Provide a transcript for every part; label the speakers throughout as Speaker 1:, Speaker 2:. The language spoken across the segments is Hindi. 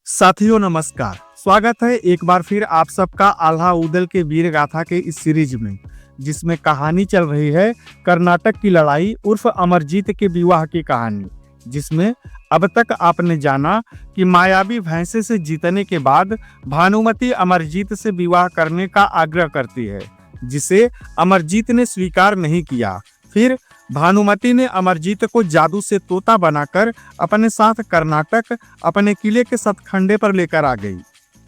Speaker 1: साथियों नमस्कार। स्वागत है एक बार फिर आप सबका आल्हा उदल के वीर गाथा के इस सीरीज में, जिसमें कहानी चल रही है कर्नाटक की लड़ाई उर्फ अमरजीत के विवाह की कहानी। जिसमें अब तक आपने जाना कि मायावी भैंसे से जीतने के बाद भानुमति अमरजीत से विवाह करने का आग्रह करती है, जिसे अमरजीत ने स्वीकार नहीं किया। फिर भानुमति ने अमरजीत को जादू से तोता बनाकर अपने साथ कर्नाटक अपने किले के सतखंडे पर लेकर आ गई।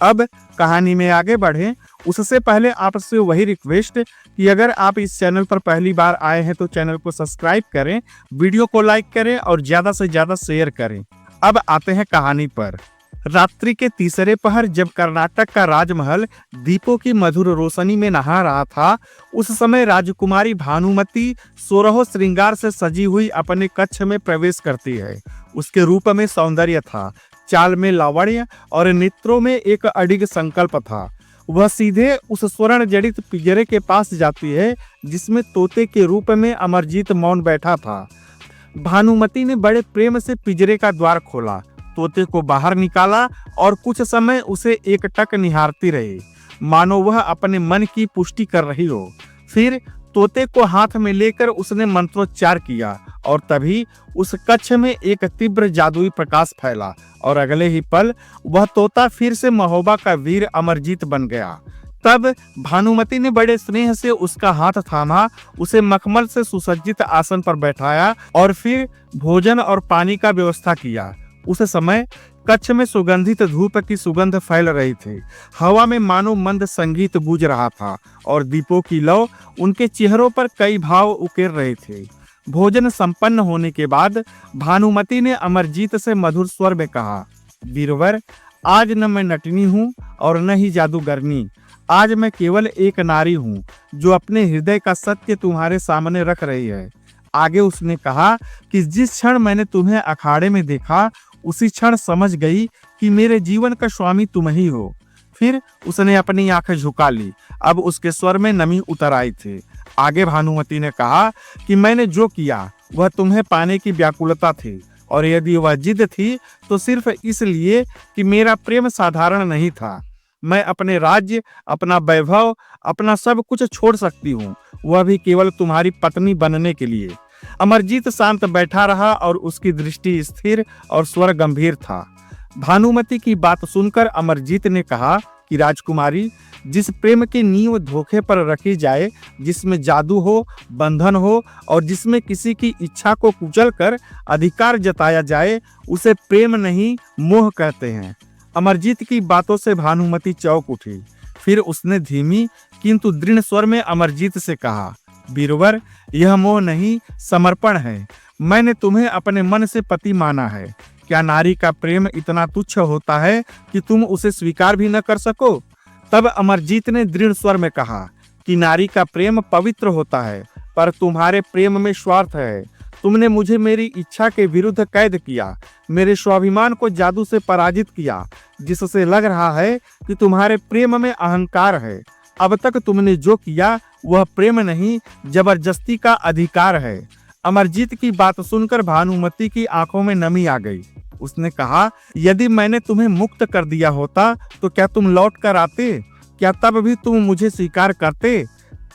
Speaker 1: अब कहानी में आगे बढ़ें उससे पहले आपसे वही रिक्वेस्ट कि अगर आप इस चैनल पर पहली बार आए हैं तो चैनल को सब्सक्राइब करें, वीडियो को लाइक करें और ज्यादा से ज्यादा शेयर करें। अब आते हैं कहानी पर। रात्रि के तीसरे पहर जब कर्नाटक का राजमहल दीपों की मधुर रोशनी में नहा रहा था, उस समय राजकुमारी भानुमति सोरहो श्रृंगार से सजी हुई अपने कक्ष में प्रवेश करती है। उसके रूप में सौंदर्य था, चाल में लावण्य और नेत्रों में एक अडिग संकल्प था। वह सीधे उस स्वर्ण जड़ित पिंजरे के पास जाती है जिसमें तोते के रूप में अमरजीत मौन बैठा था। भानुमति ने बड़े प्रेम से पिंजरे का द्वार खोला, तोते को बाहर निकाला और कुछ समय उसे एकटक निहारती रही, मानो वह अपने मन की पुष्टि कर रही हो। फिर तोते को हाथ में लेकर उसने मंत्रोच्चार किया और तभी उस कक्ष में एक तीव्र जादुई प्रकाश फैला और अगले ही पल वह तोता फिर से महोबा का वीर अमरजीत बन गया। तब भानुमति ने बड़े स्नेह से उसका हाथ थामा, उसे मखमल से सुसज्जित आसन पर बैठाया और फिर भोजन और पानी का व्यवस्था किया। उस समय कच्छ में सुगंधित धूप की सुगंध फैल रही थी। हवा में मानो मंद संगीत गूंज रहा था और दीपों की लौ उनके चेहरों पर कई भाव उकेर रहे थे। भोजन संपन्न होने के बाद भानुमति ने अमरजीत से मधुर स्वर में कहा, वीरवर, आज न मैं नटनी हूँ और न ही जादूगरनी। आज मैं केवल एक नारी हूँ जो अपने हृदय का सत्य तुम्हारे सामने रख रही है। आगे उसने कहा कि जिस क्षण मैंने तुम्हें अखाड़े में देखा उसी क्षण समझ गई कि मेरे जीवन का स्वामी तुम ही हो। फिर उसने अपनी आंखें झुका ली। अब उसके स्वर में नमी उतर आई थी। आगे भानुमति ने कहा कि मैंने जो किया वह तुम्हें पाने की व्याकुलता थी, और यदि वह जिद थी तो सिर्फ इसलिए कि मेरा प्रेम साधारण नहीं था। मैं अपने राज्य, अपना वैभव, अपना सब कुछ छोड़ सकती हूँ, वह भी केवल तुम्हारी पत्नी बनने के लिए। अमरजीत शांत बैठा रहा और उसकी दृष्टि स्थिर और स्वर गंभीर था। भानुमति की बात सुनकर अमरजीत ने कहा कि राजकुमारी, जिस प्रेम की नींव धोखे पर रखी जाए, जिसमें जादू हो, बंधन हो और जिसमें किसी की इच्छा को कुचलकर अधिकार जताया जाए, उसे प्रेम नहीं मोह कहते हैं। अमरजीत की बातों से भानुमति चौंक उठी। फिर उसने धीमी किंतु दृढ़ स्वर में अमरजीत से कहा, वीरवर, यह मोह नहीं, समर्पण है। मैंने तुम्हें अपने मन से पति माना है। क्या नारी का प्रेम इतना तुच्छ होता है कि तुम उसे स्वीकार भी न कर सको? तब अमरजीत ने दृढ़ स्वर में कहा कि नारी का प्रेम पवित्र होता है, पर तुम्हारे प्रेम में स्वार्थ है। तुमने मुझे मेरी इच्छा के विरुद्ध कैद किया, मेरे स्वाभिमान को जादू से पराजित किया, जिससे लग रहा है कि तुम्हारे प्रेम में अहंकार है। अब तक तुमने जो किया वह प्रेम नहीं, जबरदस्ती का अधिकार है। अमरजीत की बात सुनकर भानुमति की आंखों में नमी आ गई। उसने कहा, यदि मैंने तुम्हें मुक्त कर दिया होता तो क्या तुम लौट कर आते? क्या तब भी तुम मुझे स्वीकार करते?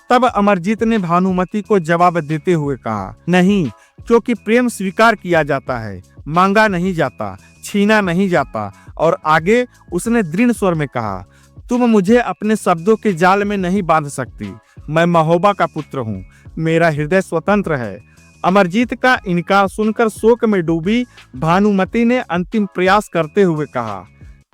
Speaker 1: तब अमरजीत ने भानुमति को जवाब देते हुए कहा, नहीं, क्योंकि प्रेम स्वीकार किया जाता है, मांगा नहीं जाता, छीना नहीं जाता। और आगे उसने दृढ़ स्वर में कहा, तुम मुझे अपने शब्दों के जाल में नहीं बांध सकती। मैं महोबा का पुत्र हूँ, मेरा हृदय स्वतंत्र है। अमरजीत का इनकार सुनकर शोक में डूबी भानुमति ने अंतिम प्रयास करते हुए कहा,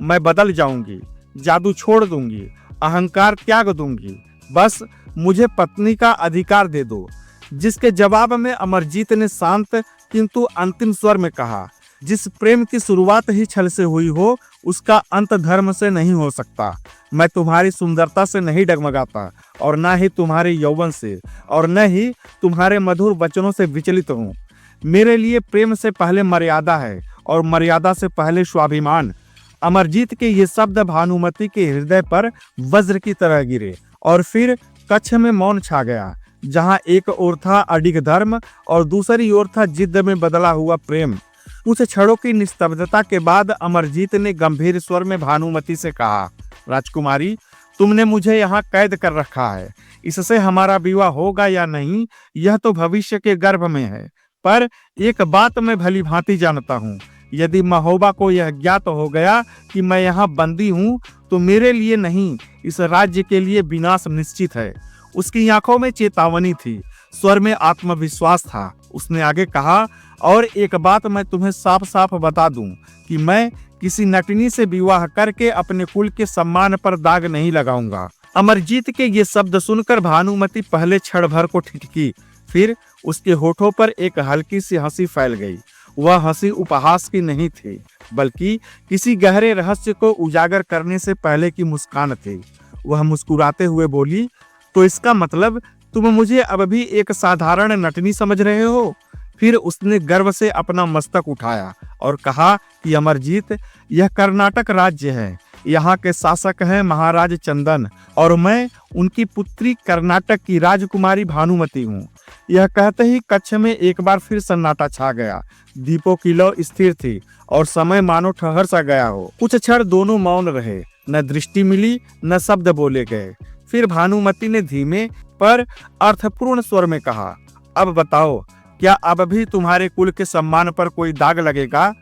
Speaker 1: मैं बदल जाऊंगी, जादू छोड़ दूंगी, अहंकार त्याग दूंगी, बस मुझे पत्नी का अधिकार दे दो। जिसके जवाब में अमरजीत ने शांत किंतु अंतिम स्वर में कहा, जिस प्रेम की शुरुआत ही छल से हुई हो उसका अंत धर्म से नहीं हो सकता। मैं तुम्हारी सुंदरता से नहीं डगमगाता और न ही तुम्हारे यौवन से और न ही तुम्हारे मधुर वचनों से विचलित हूँ। मेरे लिए प्रेम से पहले मर्यादा है और मर्यादा से पहले स्वाभिमान। अमरजीत के ये शब्द भानुमति के हृदय पर वज्र की तरह गिरे और फिर कच्छ में मौन छा गया। जहाँ एक ओर था अडिग धर्म और दूसरी ओर था जिद्द में बदला हुआ प्रेम। कुछ क्षणों की निस्तब्धता के बाद अमरजीत ने गंभीर स्वर में भानुमति से कहा, राजकुमारी, तुमने मुझे यहाँ कैद कर रखा है। इससे हमारा विवाह होगा या नहीं, यह तो भविष्य के गर्भ में है। पर एक बात मैं भली भांति जानता हूँ, यदि महोबा को यह ज्ञात हो गया कि मैं यहाँ बंदी हूँ, तो मेरे लिए नहीं, इस राज्य के लिए विनाश निश्चित है। उसकी आंखों में चेतावनी थी, स्वर में आत्मविश्वास था। उसने आगे कहा, और एक बात मैं तुम्हें साफ साफ बता दूं कि मैं किसी नटनी से विवाह करके अपने कुल के सम्मान पर दाग नहीं लगाऊंगा। अमरजीत के ये शब्द सुनकर भानुमति पहले क्षण भर को ठिठकी, फिर उसके होठों पर एक हल्की सी हंसी फैल गई। वह हंसी उपहास की नहीं थी, बल्कि किसी गहरे रहस्य को उजागर करने से पहले की मुस्कान थी। वह मुस्कुराते हुए बोली, तो इसका मतलब तुम मुझे अब भी एक साधारण नटनी समझ रहे हो? फिर उसने गर्व से अपना मस्तक उठाया और कहा कि अमरजीत, यह कर्नाटक राज्य है। यहाँ के शासक हैं महाराज चंदन और मैं उनकी पुत्री कर्नाटक की राजकुमारी भानुमति हूँ। यह कहते ही कक्ष में एक बार फिर सन्नाटा छा गया। दीपों की लौ स्थिर थी और समय मानो ठहर सा गया हो। कुछ क्षण दोनों मौन रहे, न दृष्टि मिली, न शब्द बोले गए। फिर भानुमति ने धीमे पर अर्थपूर्ण स्वर में कहा, अब बताओ, क्या अब भी तुम्हारे कुल के सम्मान पर कोई दाग लगेगा?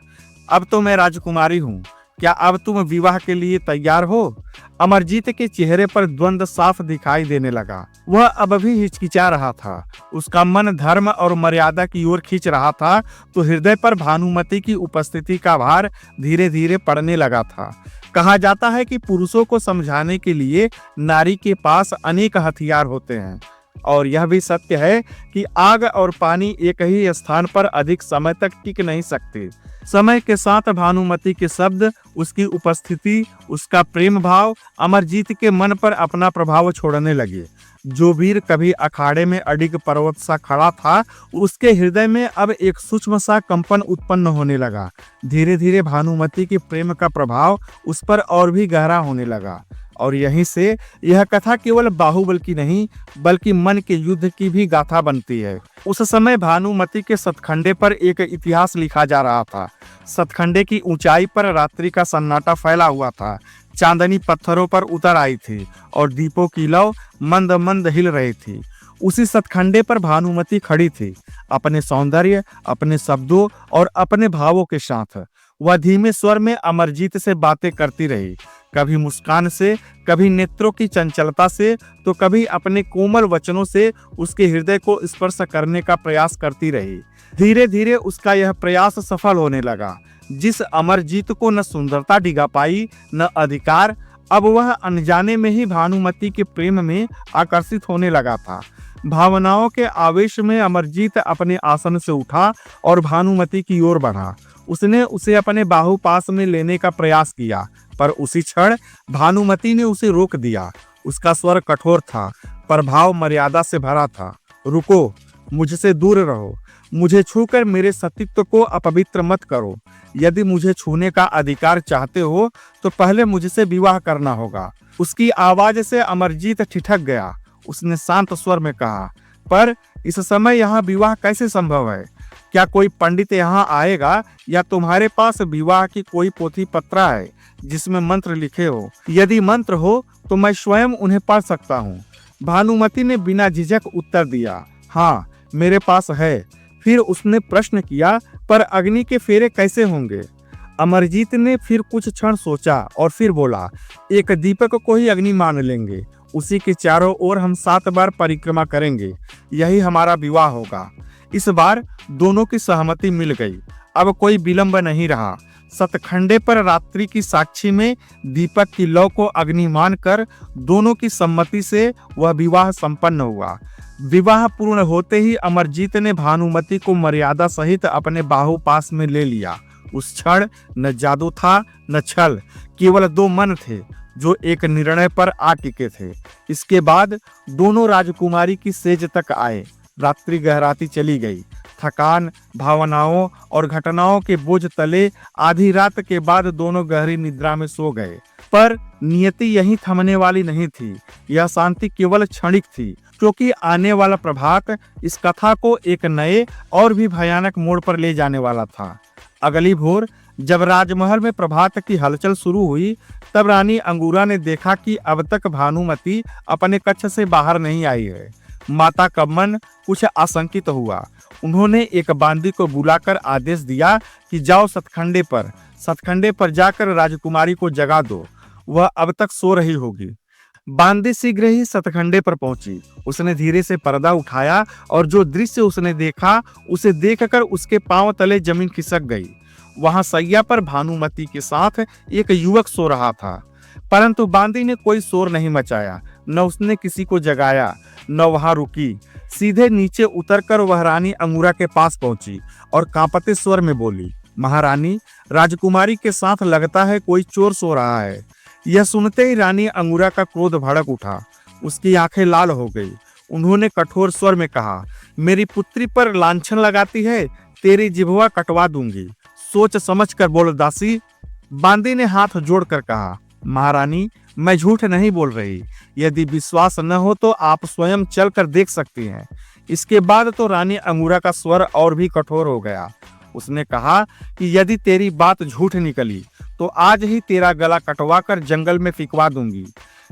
Speaker 1: अब तो मैं राजकुमारी हूँ, क्या अब तुम विवाह के लिए तैयार हो? अमरजीत के चेहरे पर द्वंद्व साफ दिखाई देने लगा। वह अब भी हिचकिचा रहा था। उसका मन धर्म और मर्यादा की ओर खींच रहा था, तो हृदय पर भानुमति की उपस्थिति का भार धीरे धीरे पड़ने लगा था। कहा जाता है कि पुरुषों को समझाने के लिए नारी के पास अनेक हथियार होते हैं, और यह भी सत्य है कि आग और पानी एक ही स्थान पर अधिक समय तक टिक नहीं सकते। समय के साथ भानुमति के शब्द, उसकी उपस्थिति, उसका प्रेम भाव अमरजीत के मन पर अपना प्रभाव छोड़ने लगे। जो वीर कभी अखाड़े में अडिग पर्वत सा खड़ा था, उसके हृदय में अब एक सूक्ष्म सा कंपन उत्पन्न होने लगा। धीरे धीरे भानुमति के प्रेम का प्रभाव उस पर और भी गहरा होने लगा, और यहीं से यह कथा केवल बाहुबल की नहीं, बल्कि मन के युद्ध की भी गाथा बनती है। उस समय भानुमति के सतखंडे पर एक इतिहास लिखा जा रहा था। सतखंडे की ऊंचाई पर रात्रि का सन्नाटा फैला हुआ था। चांदनी पत्थरों पर उतर आई थी और दीपों की लौ मंद मंद हिल रही थी। उसी सतखंडे पर भानुमति खड़ी थी, अपने सौंदर्य, अपने शब्दों और अपने भावों के साथ। वह धीमे स्वर में अमरजीत से बातें करती रही, कभी मुस्कान से, कभी नेत्रों की चंचलता से, तो कभी अपने कोमल वचनों से उसके हृदय को स्पर्श करने का प्रयास करती रही। धीरे धीरे उसका यह प्रयास सफल होने लगा। जिस अमरजीत को न सुंदरता डिगा पाई, न अधिकार, अब वह अनजाने में ही भानुमति के प्रेम में आकर्षित होने लगा था। भावनाओं के आवेश में अमरजीत अपने आसन से उठा और भानुमति की ओर बढ़ा। उसने उसे अपने बाहुपास में लेने का प्रयास किया, पर उसी क्षण भानुमति ने उसे रोक दिया। उसका स्वर कठोर था, पर भाव मर्यादा से भरा था। रुको, मुझसे दूर रहो। मुझे छूकर मेरे सतीत्व को अपवित्र मत करो। यदि मुझे छूने का अधिकार चाहते हो, तो पहले मुझसे विवाह करना होगा। उसकी आवाज से अमरजीत ठिठक गया। उसने शांत स्वर में कहा, पर इस समय यहाँ विवाह कैसे संभव है? क्या कोई पंडित यहाँ आएगा, या तुम्हारे पास विवाह की कोई पोथी पत्रा है जिसमें मंत्र लिखे हो? यदि मंत्र हो तो मैं स्वयं उन्हें पढ़ सकता हूँ। भानुमति ने बिना झिझक उत्तर दिया, हाँ, मेरे पास है। फिर उसने प्रश्न किया, पर अग्नि के फेरे कैसे होंगे? अमरजीत ने फिर कुछ क्षण सोचा और फिर बोला, एक दीपक को ही अग्नि मान लेंगे। उसी के चारों ओर हम 7 बार परिक्रमा करेंगे। यही हमारा विवाह होगा। इस बार दोनों की सहमति मिल गई। अब कोई विलंब नहीं रहा। सतखंडे पर रात्रि की साक्षी में दीपक की लौ को अग्नि मानकर दोनों की सम्मति से वह विवाह संपन्न हुआ। विवाह पूर्ण होते ही अमरजीत ने भानुमति को मर्यादा सहित अपने बाहुपास में ले लिया। उस क्षण न जादू था, न छल, केवल 2 मन थे जो एक निर्णय पर आ टिके थे। इसके बाद दोनों राजकुमारी की सेज तक आए। रात्रि गहराती चली गई। थकान, भावनाओं और घटनाओं के बोझ तले आधी रात के बाद दोनों गहरी निद्रा में सो गए। पर नियति यहीं थमने वाली नहीं थी। यह शांति केवल क्षणिक थी, क्योंकि आने वाला प्रभात इस कथा को एक नए और भी भयानक मोड़ पर ले जाने वाला था। अगली भोर जब राजमहल में प्रभात की हलचल शुरू हुई, तब रानी अंगूरा ने देखा कि अब तक भानुमति अपने कक्ष से बाहर नहीं आई है। माता का मन कुछ आशंकित हुआ। उन्होंने एक बांदी को बुलाकर आदेश दिया कि जाओ सतखंडे पर जाकर राजकुमारी को जगा दो, वह अब तक सो रही होगी। बांदी शीघ्र ही सतखंडे पर पहुंची। उसने धीरे से पर्दा उठाया और जो दृश्य उसने देखा उसे देखकर उसके पांव तले जमीन खिसक गई। वहां सैया पर भानुमति के साथ एक युवक सो रहा था, परंतु बांदी ने कोई शोर नहीं मचाया, न उसने किसी को जगाया, न वहां रुकी। सीधे नीचे उतरकर वह रानी अंगूरा के पास पहुंची और कांपते स्वर में बोली, महारानी, राजकुमारी के साथ लगता है कोई चोर सो रहा है। यह सुनते ही रानी अंगूरा का क्रोध भड़क उठा। उसकी आंखें लाल हो गई। उन्होंने कठोर स्वर में कहा, मेरी पुत्री पर लांछन लगाती है, तेरी जिह्वा कटवा दूंगी। सोच समझ कर बोल दासी। बांदी ने हाथ जोड़कर कहा, महारानी, मैं झूठ नहीं बोल रही। यदि विश्वास न हो तो आप स्वयं चल कर देख सकती हैं। इसके बाद तो रानी अंगूरा का स्वर और भी कठोर हो गया। उसने कहा कि यदि तेरी बात झूठ निकली तो आज ही तेरा गला कटवा कर जंगल में फिकवा दूंगी।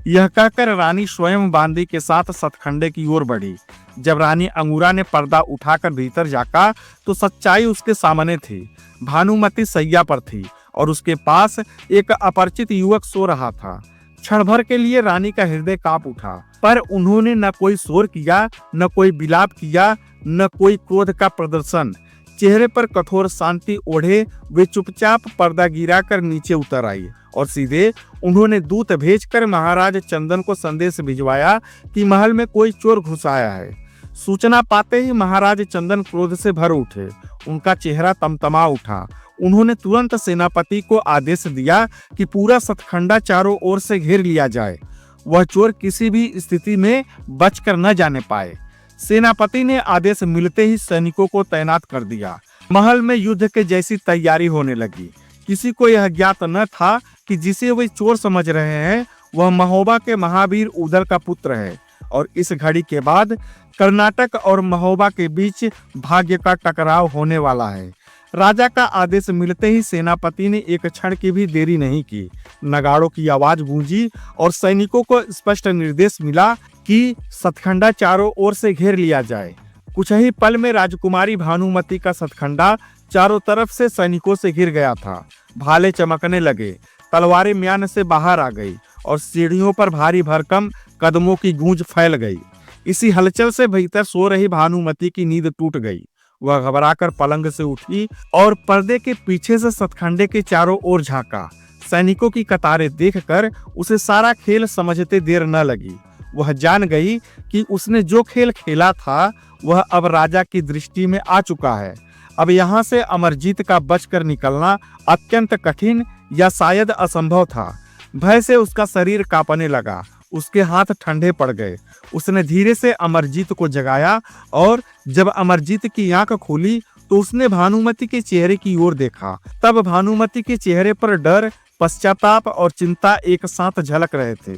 Speaker 1: यह कहकर रानी स्वयं बांदी के साथ सतखंडे की ओर बढ़ी। जब रानी अंगूरा ने पर्दा उठाकर भीतर झांका तो सच्चाई उसके सामने थी। भानुमति सैया पर थी और उसके पास एक अपरिचित युवक सो रहा था। क्षण भर के लिए रानी का हृदय कांप उठा, पर उन्होंने न कोई शोर किया, न कोई विलाप किया, न कोई क्रोध का प्रदर्शन। चेहरे पर कठोर शांति ओढ़े वे चुपचाप पर्दा गिराकर नीचे उतर आई और सीधे उन्होंने दूत भेजकर महाराज चंदन को संदेश भिजवाया कि महल में कोई चोर घुस आया है। सूचना पाते ही महाराज चंदन क्रोध से भर उठे। उनका चेहरा तमतमा उठा। उन्होंने तुरंत सेनापति को आदेश दिया कि पूरा सतखंडा चारों ओर से घेर लिया जाए, वह चोर किसी भी स्थिति में बचकर न जाने पाए। सेनापति ने आदेश मिलते ही सैनिकों को तैनात कर दिया। महल में युद्ध के जैसी तैयारी होने लगी। किसी को यह ज्ञात न था कि जिसे वे चोर समझ रहे हैं वह महोबा के महावीर उदल का पुत्र है और इस घड़ी के बाद कर्नाटक और महोबा के बीच भाग्य का टकराव होने वाला है। राजा का आदेश मिलते ही सेनापति ने एक क्षण की भी देरी नहीं की। नगाड़ों की आवाज गूंजी और सैनिकों को स्पष्ट निर्देश मिला कि सतखंडा चारों ओर से घेर लिया जाए। कुछ ही पल में राजकुमारी भानुमति का सतखंडा चारों तरफ से सैनिकों से घिर गया था। भाले चमकने लगे, तलवारें म्यान से बाहर आ गई और सीढ़ियों पर भारी भरकम कदमों की गूंज फैल गई। इसी हलचल से भीतर सो रही भानुमति की नींद टूट गई। वह घबराकर पलंग से उठी और पर्दे के पीछे से सतखंडे के चारों ओर झांका। सैनिकों की कतारें देखकर उसे सारा खेल समझते देर न लगी। वह जान गई कि उसने जो खेल खेला था वह अब राजा की दृष्टि में आ चुका है। अब यहाँ से अमरजीत का बचकर निकलना अत्यंत कठिन या शायद असंभव था। भय से उसका शरीर कांपने लगा, उसके हाथ ठंडे पड़ गए। उसने धीरे से अमरजीत को जगाया और जब अमरजीत की आंख खुली तो उसने भानुमति के चेहरे की ओर देखा। तब भानुमति के चेहरे पर डर, पश्चाताप और चिंता एक साथ झलक रहे थे।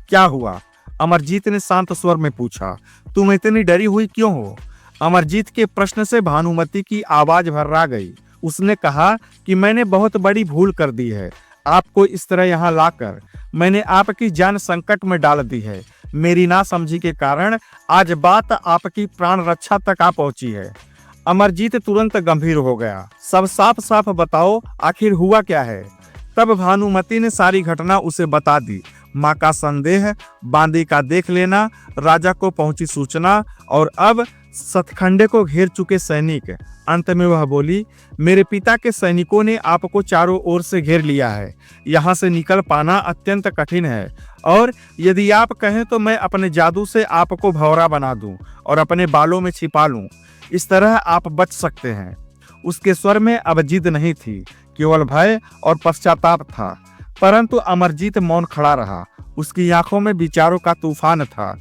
Speaker 1: क्या हुआ? अमरजीत ने शांत स्वर में पूछा। तुम इतनी डरी हुई क्यों हो? अमरजीत के प्रश्न से भानुमति की आवाज भर्रा गई। उसने कहा कि मैंने बहुत बड़ी भूल कर दी है। आपको इस तरह यहाँ लाकर मैंने आपकी जान संकट में डाल दी है। मेरी नासमझी के कारण आज बात आपकी प्राण रक्षा तक आ पहुंची है। अमरजीत तुरंत गंभीर हो गया। सब साफ साफ बताओ, आखिर हुआ क्या है? तब भानुमति ने सारी घटना उसे बता दी। माँ का संदेह, बांदी का देख लेना, राजा को पहुंची सूचना और अब सतखंडे को घेर चुके सैनिक। अंत में वह बोली, मेरे पिता के सैनिकों ने आपको चारों ओर से घेर लिया है। यहाँ से निकल पाना अत्यंत कठिन है और यदि आप कहें तो मैं अपने जादू से आपको भंवरा बना दूं और अपने बालों में छिपा लूं। इस तरह आप बच सकते हैं। उसके स्वर में अब जिद नहीं थी, केवल भय और पश्चाताप था। परंतु अमरजीत मौन खड़ा रहा। उसकी आंखों में विचारों का तूफान था।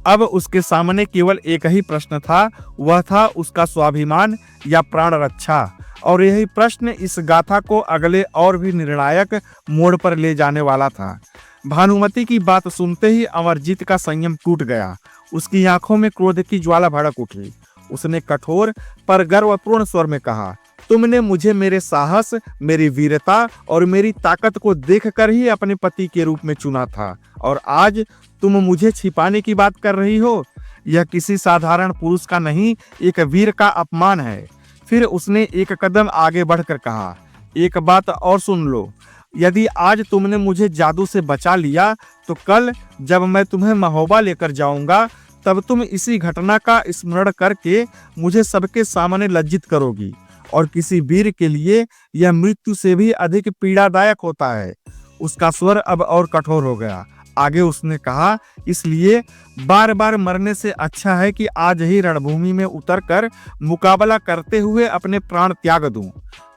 Speaker 1: अब उसके सामने केवल एक ही प्रश्न था, वह था उसका स्वाभिमान या प्राण रक्षा। और यही प्रश्न इस गाथा को अगले और भी निर्णायक मोड़ पर ले जाने वाला था। भानुमति की बात सुनते ही अमरजीत का संयम टूट गया। उसकी आंखों में क्रोध की ज्वाला भड़क उठी। उसने कठोर पर गर्वपूर्ण स्वर में कहा, तुमने मुझे मेरे साहस, मेरी वीरता और मेरी ताकत को देखकर ही अपने पति के रूप में चुना था, और आज तुम मुझे छिपाने की बात कर रही हो। यह किसी साधारण पुरुष का नहीं, एक वीर का अपमान है। फिर उसने एक कदम आगे बढ़कर कहा, एक बात और सुन लो, यदि आज तुमने मुझे जादू से बचा लिया तो कल जब मैं तुम्हें महोबा लेकर जाऊंगा तब तुम इसी घटना का स्मरण करके मुझे सबके सामने लज्जित करोगी, और किसी वीर के लिए यह मृत्यु से भी अधिक पीड़ादायक होता है। उसका स्वर अब और कठोर हो गया। आगे उसने कहा, इसलिए बार बार मरने से अच्छा है कि आज ही रणभूमि में उतरकर मुकाबला करते हुए अपने प्राण त्याग दूं।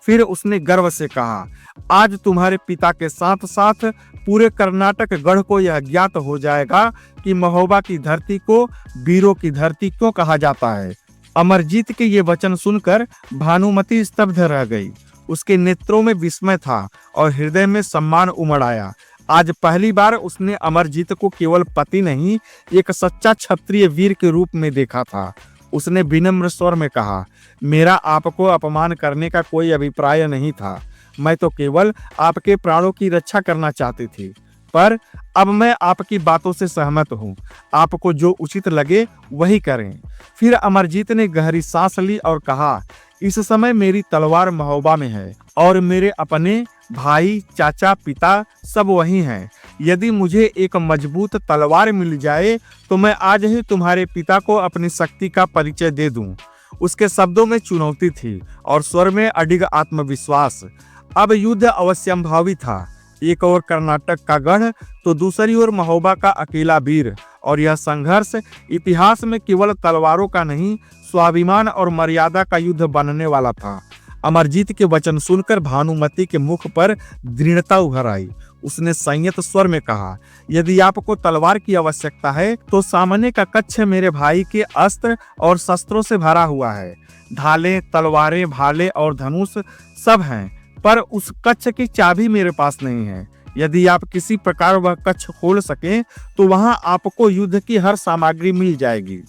Speaker 1: फिर उसने गर्व से कहा, आज तुम्हारे पिता के साथ साथ पूरे कर्नाटक गढ़ को यह ज्ञात हो जाएगा कि महोबा की धरती को वीरों की धरती क्यों कहा जाता है। अमरजीत के ये वचन सुनकर भानुमति स्तब्ध रह गई। उसके नेत्रों में विस्मय था और हृदय में सम्मान उमड़ आया। आज पहली बार उसने अमरजीत को केवल पति नहीं, एक सच्चा क्षत्रिय वीर के रूप में देखा था। उसने विनम्र स्वर में कहा, मेरा आपको अपमान करने का कोई अभिप्राय नहीं था। मैं तो केवल आपके प्राणों की रक्षा करना चाहती थी, पर अब मैं आपकी बातों से सहमत हूँ। आपको जो उचित लगे वही करें। फिर अमरजीत ने गहरी सांस ली और कहा, इस समय मेरी तलवार महोबा में है और मेरे अपने भाई, चाचा, पिता सब वही हैं। यदि मुझे एक मजबूत तलवार मिल जाए तो मैं आज ही तुम्हारे पिता को अपनी शक्ति का परिचय दे दूं। उसके शब्दों में चुनौती थी और स्वर में अडिग आत्मविश्वास। अब युद्ध अवश्यंभावी था। एक ओर कर्नाटक का गढ़ तो दूसरी ओर महोबा का अकेला वीर, और यह संघर्ष इतिहास में केवल तलवारों का नहीं, स्वाभिमान और मर्यादा का युद्ध बनने वाला था। अमरजीत के वचन सुनकर भानुमति के मुख पर दृढ़ता उभर आई। उसने संयत स्वर में कहा, यदि आपको तलवार की आवश्यकता है तो सामने का कक्ष मेरे भाई के अस्त्र और शस्त्रों से भरा हुआ है। ढालें, तलवारें, भाले और धनुष सब हैं, पर उस कक्ष की चाबी मेरे पास नहीं है। यदि आप किसी प्रकार वह कक्ष खोल सकें तो वहां आपको युद्ध की हर सामग्री मिल जाएगी।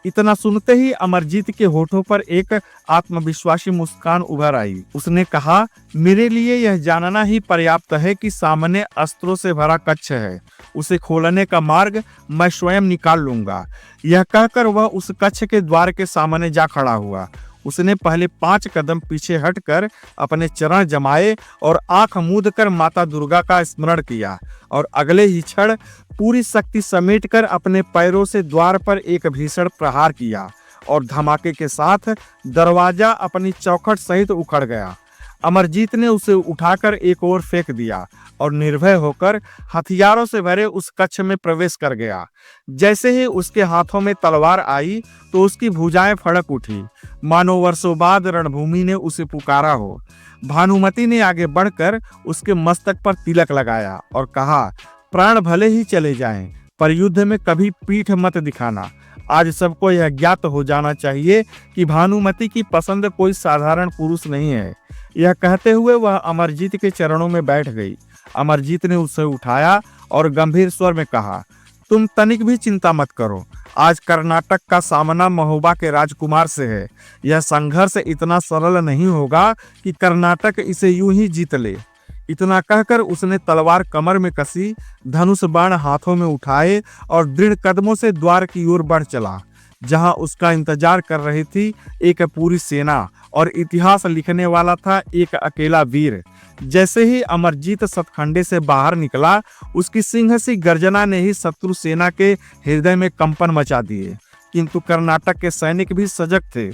Speaker 1: इतना सुनते ही अमरजीत के होठों पर एक आत्मविश्वासी मुस्कान उभर आई। उसने कहा, मेरे लिए यह जानना ही पर्याप्त है कि सामने अस्त्रों से भरा कक्ष है। उसे खोलने का मार्ग मैं स्वयं निकाल लूंगा। यह कहकर वह उस कक्ष के द्वार के सामने जा खड़ा हुआ। उसने पहले 5 कदम पीछे हटकर अपने चरण जमाए और आंख मूंद कर माता दुर्गा का स्मरण किया, और अगले ही क्षण पूरी शक्ति समेटकर अपने पैरों से द्वार पर एक भीषण प्रहार किया और धमाके के साथ दरवाजा अपनी चौखट सहित उखड़ गया। अमरजीत ने उसे उठाकर एक ओर फेंक दिया और निर्भय होकर हथियारों से भरे उस कक्ष में प्रवेश कर गया। जैसे ही उसके हाथों में तलवार आई तो उसकी भुजाएं फड़क उठी, मानो वर्षों बाद रणभूमि ने उसे पुकारा हो। भानुमति ने आगे बढ़कर उसके मस्तक पर तिलक लगाया और कहा, प्राण भले ही चले जाएं, पर युद्ध में कभी पीठ मत दिखाना। आज सबको यह ज्ञात हो जाना चाहिए कि भानुमति की पसंद कोई साधारण पुरुष नहीं है। यह कहते हुए वह अमरजीत के चरणों में बैठ गई। अमरजीत ने उसे उठाया और गंभीर स्वर में कहा, तुम तनिक भी चिंता मत करो। आज कर्नाटक का सामना महोबा के राजकुमार से है। यह संघर्ष इतना सरल नहीं होगा कि कर्नाटक इसे यूं ही जीत ले। इतना कहकर उसने तलवार कमर में कसी, धनुष बाण हाथों में उठाए और दृढ़ कदमों से द्वार की ओर बढ़ चला, जहां उसका इंतजार कर रही थी एक पूरी सेना और इतिहास लिखने वाला था एक अकेला वीर। जैसे ही अमरजीत सतखंडे से बाहर निकला, उसकी सिंह सी गर्जना ने ही शत्रु सेना के हृदय में कंपन मचा दिए। किंतु कर्नाटक के सैनिक भी सजग थे।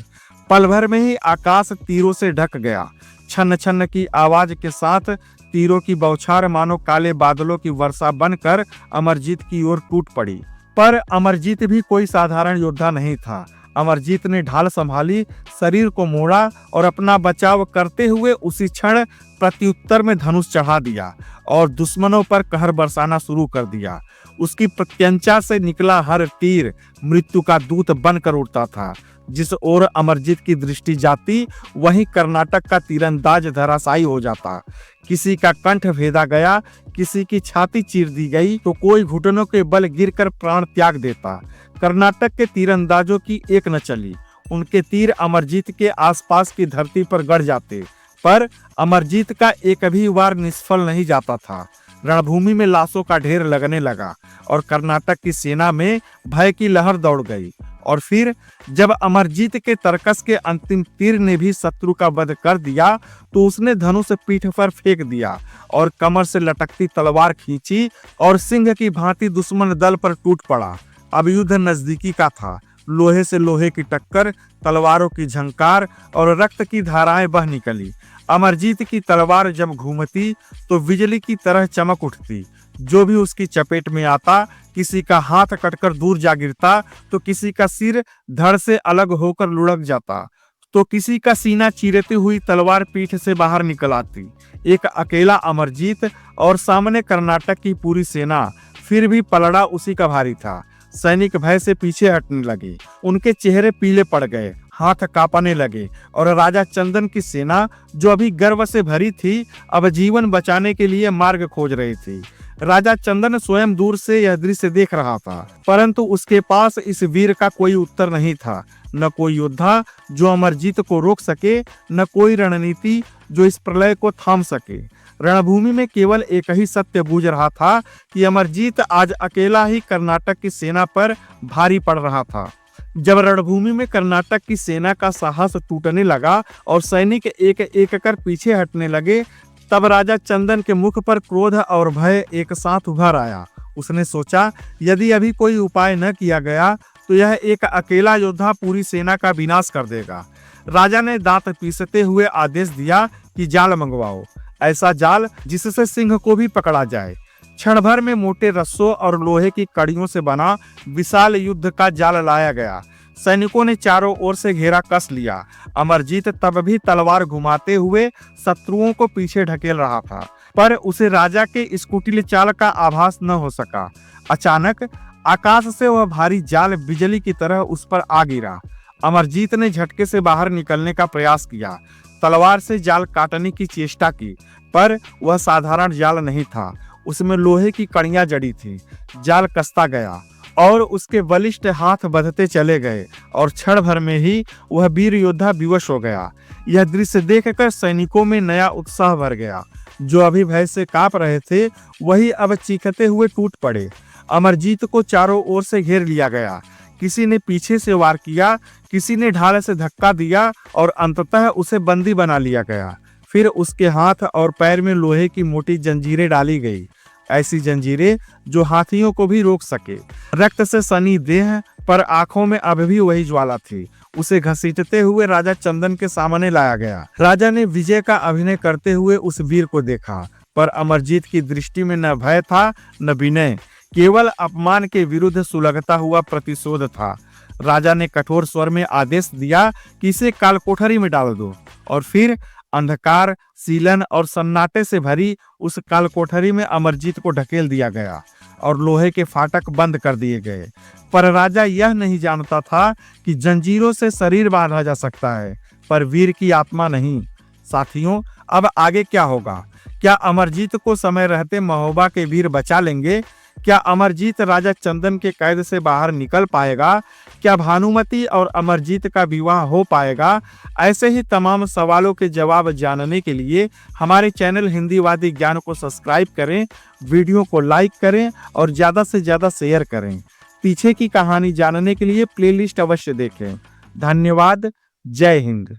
Speaker 1: पल भर में ही आकाश तीरों से ढक गया। छन छन की आवाज के साथ तीरों की बौछार मानो काले बादलों की वर्षा बनकर अमरजीत की ओर टूट पड़ी। पर अमरजीत भी कोई साधारण योद्धा नहीं था। अमरजीत ने ढाल संभाली, शरीर को मोड़ा और अपना बचाव करते हुए उसी क्षण प्रत्युत्तर में धनुष चढ़ा दिया और दुश्मनों पर कहर बरसाना शुरू कर दिया। उसकी प्रत्यंचा से निकला हर तीर मृत्यु का दूत बनकर उड़ता था। जिस ओर अमरजीत की दृष्टि जाती, वहीं कर्नाटक का तीरंदाज धराशायी हो जाता। किसी का कंठ भेदा गया, किसी की छाती चीर दी गई, तो कोई घुटनों के बल गिरकर प्राण त्याग देता। कर्नाटक के तीरंदाजों की एक न चली। उनके तीर अमरजीत के आसपास की धरती पर गड़ जाते, पर अमरजीत का एक भी वार निष्फल नहीं जाता था। रणभूमि में लाशों का ढेर लगने लगा और कर्नाटक की सेना में भय की लहर दौड़ गई। और फिर जब अमरजीत के तरकस के अंतिम तीर ने भी शत्रु का वध कर दिया, तो उसने धनुष पीठ पर फेंक दिया और कमर से लटकती तलवार खींची और सिंह की भांति दुश्मन दल पर टूट पड़ा। अब युद्ध नजदीकी का था। लोहे से लोहे की टक्कर, तलवारों की झंकार और रक्त की धाराएं बह निकली। अमरजीत की तलवार जब घूमती तो बिजली की तरह चमक उठती। जो भी उसकी चपेट में आता, किसी का हाथ कटकर दूर जा गिरता, तो किसी का सिर धड़ से अलग होकर लुढ़क जाता, तो किसी का सीना चीरती हुई तलवार पीठ से बाहर निकल आती। एक अकेला अमरजीत और सामने कर्नाटक की पूरी सेना, फिर भी पलड़ा उसी का भारी था। सैनिक भय से पीछे हटने लगे, उनके चेहरे पीले पड़ गए, हाथ कांपने लगे और राजा चंदन की सेना, जो अभी गर्व से भरी थी, अब जीवन बचाने के लिए मार्ग खोज रही थी। राजा चंदन स्वयं दूर से यह दृश्य देख रहा था, परंतु उसके पास इस वीर का कोई उत्तर नहीं था। न कोई योद्धा जो अमरजीत को रोक सके, न कोई रणनीति जो इस प्रलय को थाम सके। रणभूमि में केवल एक ही सत्य बूझ रहा था कि अमरजीत आज अकेला ही कर्नाटक की सेना पर भारी पड़ रहा था। जब रणभूमि में कर्नाटक की सेना का साहस टूटने लगा और सैनिक एक एक कर पीछे हटने लगे, तब राजा चंदन के मुख पर क्रोध और भय एक साथ उभर आया। उसने सोचा, यदि अभी कोई उपाय न किया गया तो यह एक अकेला योद्धा पूरी सेना का विनाश कर देगा। राजा ने दांत पीसते हुए आदेश दिया कि जाल मंगवाओ, ऐसा जाल जिससे सिंह को भी पकड़ा जाए। क्षण भर में मोटे रस्सों और लोहे की कड़ियों से बना विशाल युद्ध का जाल लाया गया। सैनिकों ने चारों ओर से घेरा कस लिया। अमरजीत तब भी तलवार घुमाते हुए शत्रुओं को पीछे ढकेल रहा था, पर उसे राजा के इस कुटिल चाल का आभास न हो सका। अचानक आकाश से वह भारी जाल बिजली की तरह उस पर आ गिरा। अमरजीत ने झटके से बाहर निकलने का प्रयास किया, तलवार से जाल काटने की चेष्टा की, पर वह साधारण जाल नहीं था। उसमें लोहे की कड़ियां जड़ी थी। जाल कसता गया और उसके बलिष्ठ हाथ बढ़ते चले गए और क्षण भर में ही वह वीर योद्धा विवश हो गया। यह दृश्य देखकर सैनिकों में नया उत्साह भर गया। जो अभी भय से कांप रहे थे, वही अब चीखते हुए टूट पड़े। अमरजीत को चारों ओर से घेर लिया गया। किसी ने पीछे से वार किया, किसी ने ढाल से धक्का दिया और अंततः उसे बंदी बना लिया गया। फिर उसके हाथ और पैर में लोहे की मोटी जंजीरें डाली गई, ऐसी जंजीरें जो हाथियों को भी रोक सके। रक्त से सनी देह पर आंखों में अब भी वही ज्वाला थी। उसे घसीटते हुए राजा चंदन के सामने लाया गया। राजा ने विजय का अभिनय करते हुए उस वीर को देखा, पर अमरजीत की दृष्टि में न भय था न विनय, केवल अपमान के विरुद्ध सुलगता हुआ प्रतिशोध था। राजा ने कठोर स्वर में आदेश दिया कि इसे काल कोठरी में डाल दो, और फिर अंधकार, सीलन और सन्नाटे से भरी उस काल कोठरी में अमरजीत को ढकेल दिया गया और लोहे के फाटक बंद कर दिए गए। पर राजा यह नहीं जानता था कि जंजीरों से शरीर बांधा जा सकता है, पर वीर की आत्मा नहीं। साथियों, अब आगे क्या होगा? क्या अमरजीत को समय रहते महोबा के वीर बचा लेंगे? क्या अमरजीत राजा चंदन के कैद से बाहर निकल पाएगा? क्या भानुमति और अमरजीत का विवाह हो पाएगा? ऐसे ही तमाम सवालों के जवाब जानने के लिए हमारे चैनल हिंदीवादी ज्ञान को सब्सक्राइब करें, वीडियो को लाइक करें और ज़्यादा से ज़्यादा शेयर करें। पीछे की कहानी जानने के लिए प्लेलिस्ट अवश्य देखें। धन्यवाद। जय हिंद।